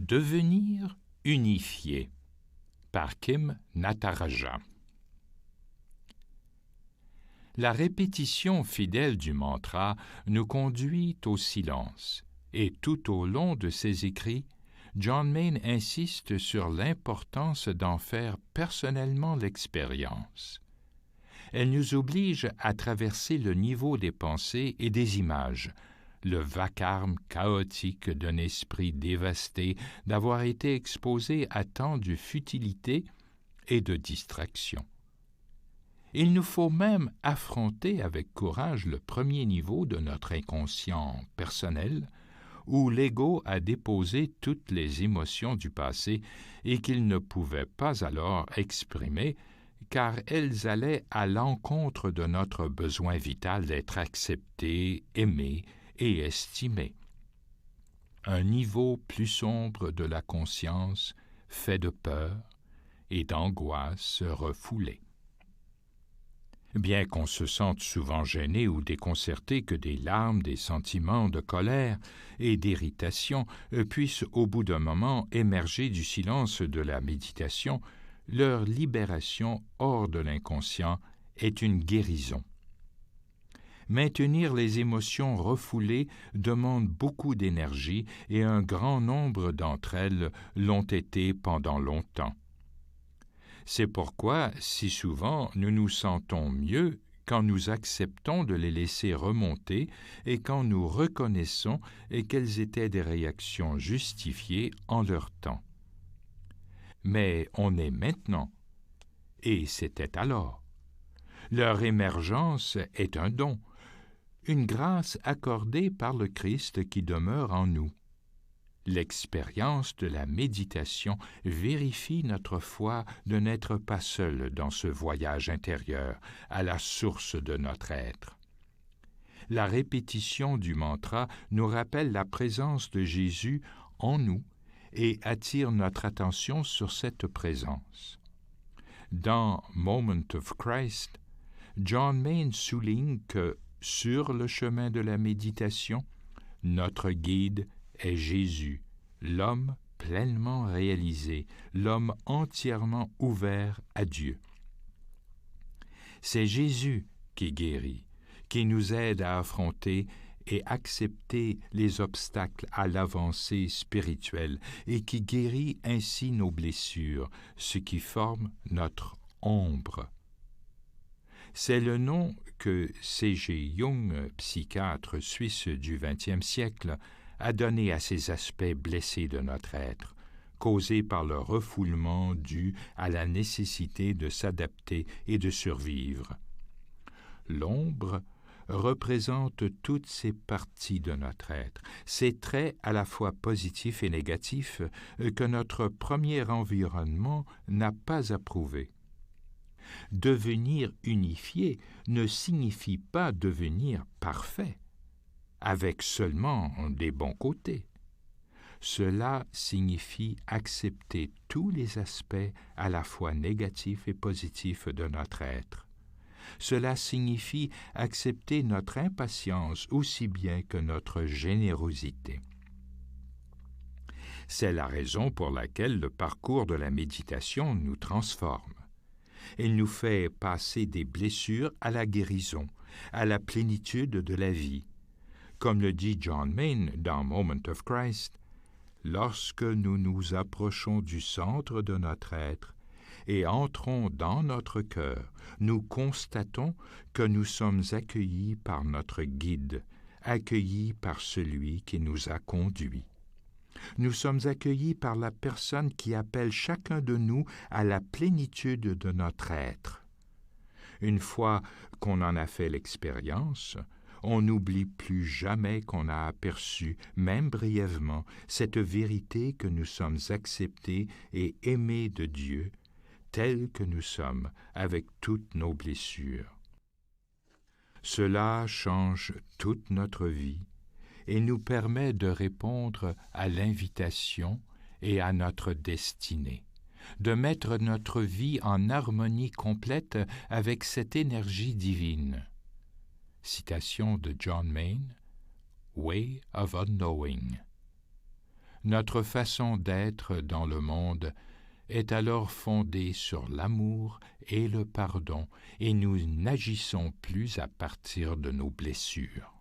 Devenir unifié par Kim Nataraja. La répétition fidèle du mantra nous conduit au silence, et tout au long de ses écrits, John Main insiste sur l'importance d'en faire personnellement l'expérience. Elle nous oblige à traverser le niveau des pensées et des images, le vacarme chaotique d'un esprit dévasté d'avoir été exposé à tant de futilité et de distraction. Il nous faut même affronter avec courage le premier niveau de notre inconscient personnel, où l'ego a déposé toutes les émotions du passé et qu'il ne pouvait pas alors exprimer, car elles allaient à l'encontre de notre besoin vital d'être accepté, aimé et estimé. Un niveau plus sombre de la conscience fait de peur et d'angoisse refoulée. Bien qu'on se sente souvent gêné ou déconcerté que des larmes, des sentiments de colère et d'irritation puissent au bout d'un moment émerger du silence de la méditation, leur libération hors de l'inconscient est une guérison. Maintenir les émotions refoulées demande beaucoup d'énergie et un grand nombre d'entre elles l'ont été pendant longtemps. C'est pourquoi, si souvent, nous nous sentons mieux quand nous acceptons de les laisser remonter et quand nous reconnaissons qu'elles étaient des réactions justifiées en leur temps. Mais on est maintenant, et c'était alors. Leur émergence est un don, une grâce accordée par le Christ qui demeure en nous. L'expérience de la méditation vérifie notre foi de n'être pas seul dans ce voyage intérieur à la source de notre être. La répétition du mantra nous rappelle la présence de Jésus en nous et attire notre attention sur cette présence. Dans Moment of Christ, John Main souligne que, sur le chemin de la méditation, notre guide est Jésus, l'homme pleinement réalisé, l'homme entièrement ouvert à Dieu. C'est Jésus qui guérit, qui nous aide à affronter et accepter les obstacles à l'avancée spirituelle et qui guérit ainsi nos blessures, ce qui forme notre ombre. C'est le nom que C.G. Jung, psychiatre suisse du XXe siècle, a donné à ces aspects blessés de notre être, causés par le refoulement dû à la nécessité de s'adapter et de survivre. L'ombre représente toutes ces parties de notre être, ces traits à la fois positifs et négatifs que notre premier environnement n'a pas approuvés. Devenir unifié ne signifie pas devenir parfait, avec seulement des bons côtés. Cela signifie accepter tous les aspects à la fois négatifs et positifs de notre être. Cela signifie accepter notre impatience aussi bien que notre générosité. C'est la raison pour laquelle le parcours de la méditation nous transforme. Il nous fait passer des blessures à la guérison, à la plénitude de la vie. Comme le dit John Main dans Moment of Christ, « Lorsque nous nous approchons du centre de notre être et entrons dans notre cœur, nous constatons que nous sommes accueillis par notre guide, accueillis par celui qui nous a conduits. Nous sommes accueillis par la personne qui appelle chacun de nous à la plénitude de notre être. Une fois qu'on en a fait l'expérience, on n'oublie plus jamais qu'on a aperçu, même brièvement, cette vérité que nous sommes acceptés et aimés de Dieu, tels que nous sommes, avec toutes nos blessures. Cela change toute notre vie et nous permet de répondre à l'invitation et à notre destinée, de mettre notre vie en harmonie complète avec cette énergie divine. Citation de John Main, Way of Unknowing. Notre façon d'être dans le monde est alors fondée sur l'amour et le pardon, et nous n'agissons plus à partir de nos blessures.